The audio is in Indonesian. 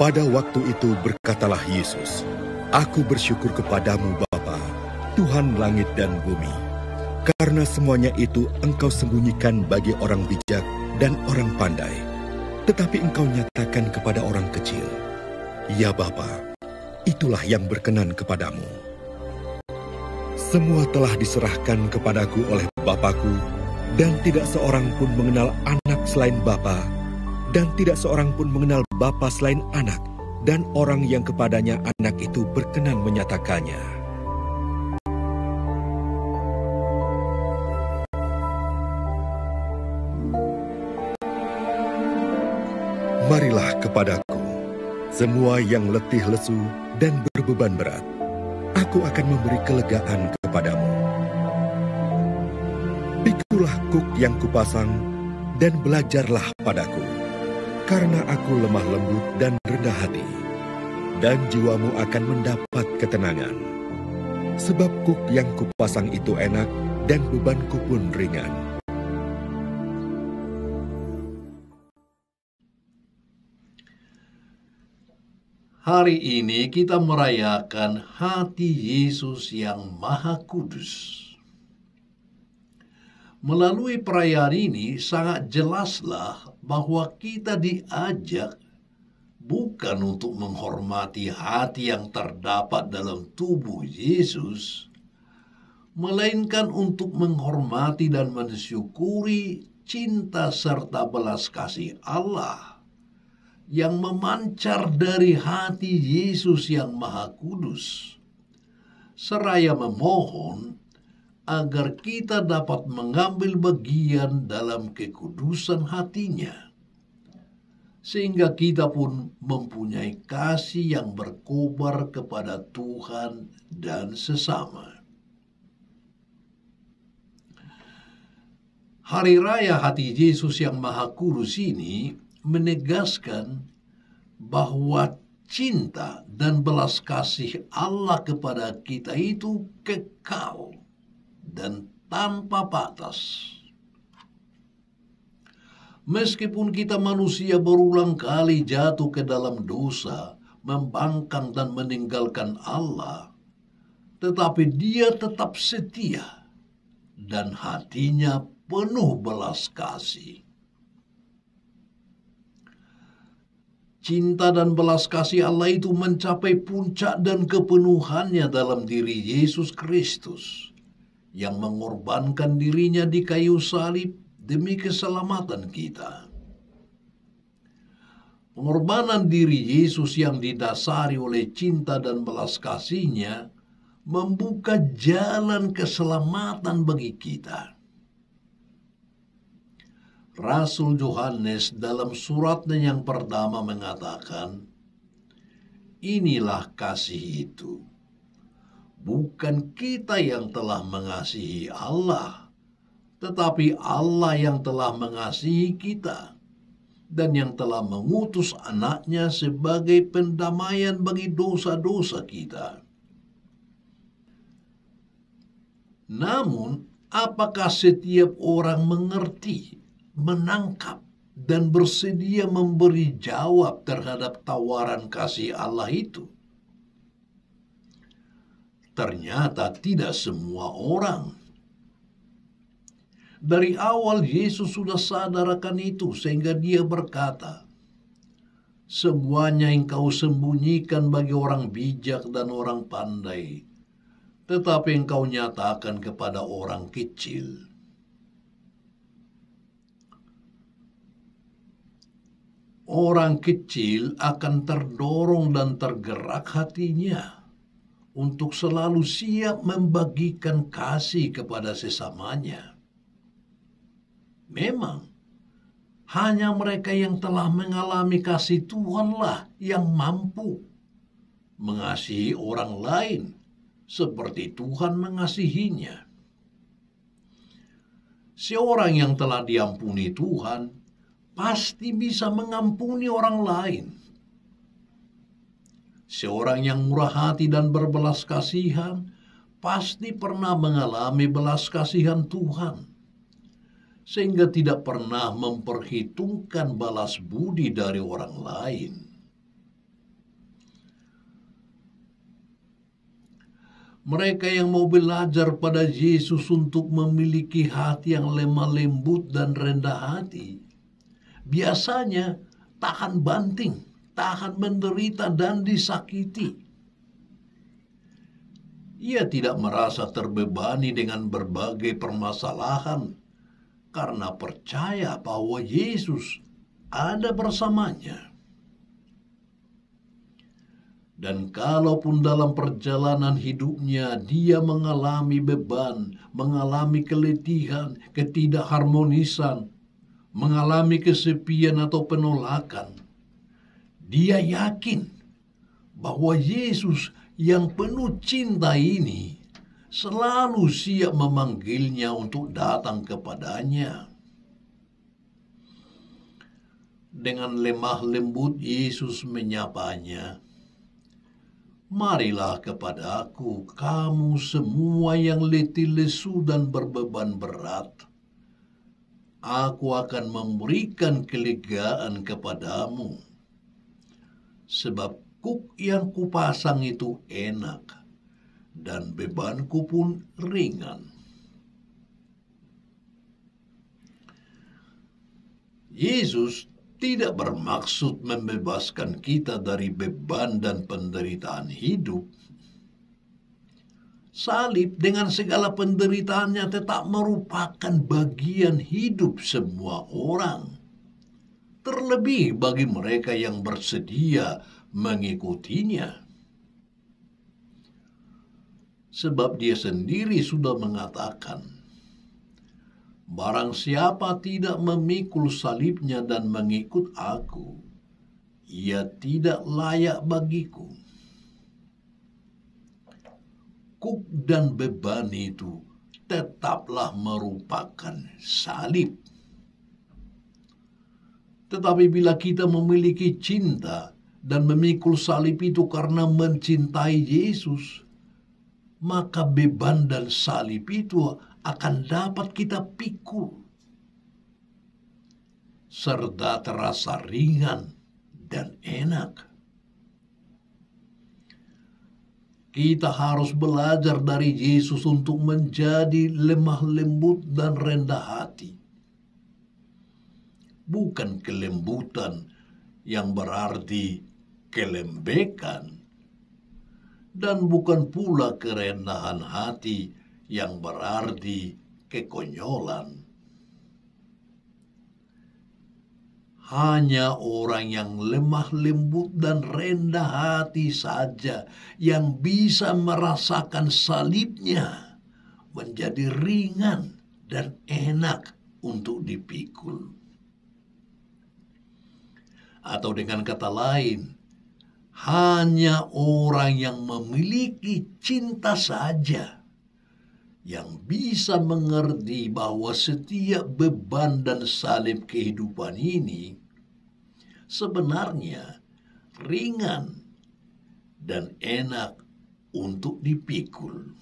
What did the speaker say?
Pada waktu itu berkatalah Yesus, "Aku bersyukur kepadamu Bapa, Tuhan langit dan bumi, karena semuanya itu Engkau sembunyikan bagi orang bijak dan orang pandai, tetapi Engkau nyatakan kepada orang kecil. Ya Bapa, itulah yang berkenan kepadamu. Semua telah diserahkan kepadaku oleh Bapa-Ku, dan tidak seorang pun mengenal anak selain Bapa, dan tidak seorang pun mengenal Bapa selain anak, dan orang yang kepadanya anak itu berkenan menyatakannya." Marilah kepadaku, semua yang letih lesu dan berbeban berat, aku akan memberi kelegaan kepadamu. Pikulah kuk yang kupasang, dan belajarlah padaku, karena aku lemah lembut dan rendah hati, dan jiwamu akan mendapat ketenangan. Sebab kuk yang kupasang itu enak, dan bebanku pun ringan. Hari ini kita merayakan hati Yesus yang Maha Kudus. Melalui perayaan ini sangat jelaslah bahwa kita diajak bukan untuk menghormati hati yang terdapat dalam tubuh Yesus, melainkan untuk menghormati dan mensyukuri cinta serta belas kasih Allah yang memancar dari hati Yesus yang Maha Kudus, seraya memohon agar kita dapat mengambil bagian dalam kekudusan hatinya, sehingga kita pun mempunyai kasih yang berkobar kepada Tuhan dan sesama. Hari Raya Hati Yesus yang Maha Kudus ini menegaskan bahwa cinta dan belas kasih Allah kepada kita itu kekal dan tanpa batas. Meskipun kita manusia berulang kali jatuh ke dalam dosa, membangkang dan meninggalkan Allah, tetapi Dia tetap setia dan hatinya penuh belas kasih. Cinta dan belas kasih Allah itu mencapai puncak dan kepenuhannya dalam diri Yesus Kristus, yang mengorbankan dirinya di kayu salib demi keselamatan kita. Pengorbanan diri Yesus yang didasari oleh cinta dan belas kasih-Nya membuka jalan keselamatan bagi kita. Rasul Yohanes dalam suratnya yang pertama mengatakan, "Inilah kasih itu, bukan kita yang telah mengasihi Allah, tetapi Allah yang telah mengasihi kita, dan yang telah mengutus anaknya sebagai pendamaian bagi dosa-dosa kita." Namun, apakah setiap orang mengerti, menangkap, dan bersedia memberi jawab terhadap tawaran kasih Allah itu? Ternyata tidak semua orang. Dari awal Yesus sudah sadarkan itu, sehingga Dia berkata, "Semuanya yang kau sembunyikan bagi orang bijak dan orang pandai, tetapi engkau nyatakan kepada orang kecil." Orang kecil akan terdorong dan tergerak hatinya untuk selalu siap membagikan kasih kepada sesamanya. Memang, hanya mereka yang telah mengalami kasih Tuhanlah yang mampu mengasihi orang lain seperti Tuhan mengasihinya. Seorang yang telah diampuni Tuhan pasti bisa mengampuni orang lain. Seorang yang murah hati dan berbelas kasihan pasti pernah mengalami belas kasihan Tuhan, sehingga tidak pernah memperhitungkan balas budi dari orang lain. Mereka yang mau belajar pada Yesus untuk memiliki hati yang lemah lembut dan rendah hati, biasanya tahan banting, tahan menderita dan disakiti. Ia tidak merasa terbebani dengan berbagai permasalahan karena percaya bahwa Yesus ada bersamanya. Dan kalaupun dalam perjalanan hidupnya dia mengalami beban, mengalami keletihan, ketidakharmonisan, mengalami kesepian atau penolakan, dia yakin bahwa Yesus yang penuh cinta ini selalu siap memanggilnya untuk datang kepadanya. Dengan lemah lembut Yesus menyapanya, "Marilah kepadaku, kamu semua yang letih lesu dan berbeban berat. Aku akan memberikan kelegaan kepadamu. Sebab kuk yang kupasang itu enak, dan bebanku pun ringan." Yesus tidak bermaksud membebaskan kita dari beban dan penderitaan hidup. Salib dengan segala penderitaannya tetap merupakan bagian hidup semua orang, terlebih bagi mereka yang bersedia mengikutinya. Sebab dia sendiri sudah mengatakan, "Barang siapa tidak memikul salibnya dan mengikut aku, ia tidak layak bagiku." Kuk dan beban itu tetaplah merupakan salib. Tetapi bila kita memiliki cinta dan memikul salib itu karena mencintai Yesus, maka beban dan salib itu akan dapat kita pikul, serta terasa ringan dan enak. Kita harus belajar dari Yesus untuk menjadi lemah lembut dan rendah hati. Bukan kelembutan yang berarti kelembekan, dan bukan pula kerendahan hati yang berarti kekonyolan. Hanya orang yang lemah lembut dan rendah hati saja yang bisa merasakan salibnya menjadi ringan dan enak untuk dipikul. Atau dengan kata lain, hanya orang yang memiliki cinta saja yang bisa mengerti bahwa setiap beban dan salib kehidupan ini sebenarnya ringan dan enak untuk dipikul.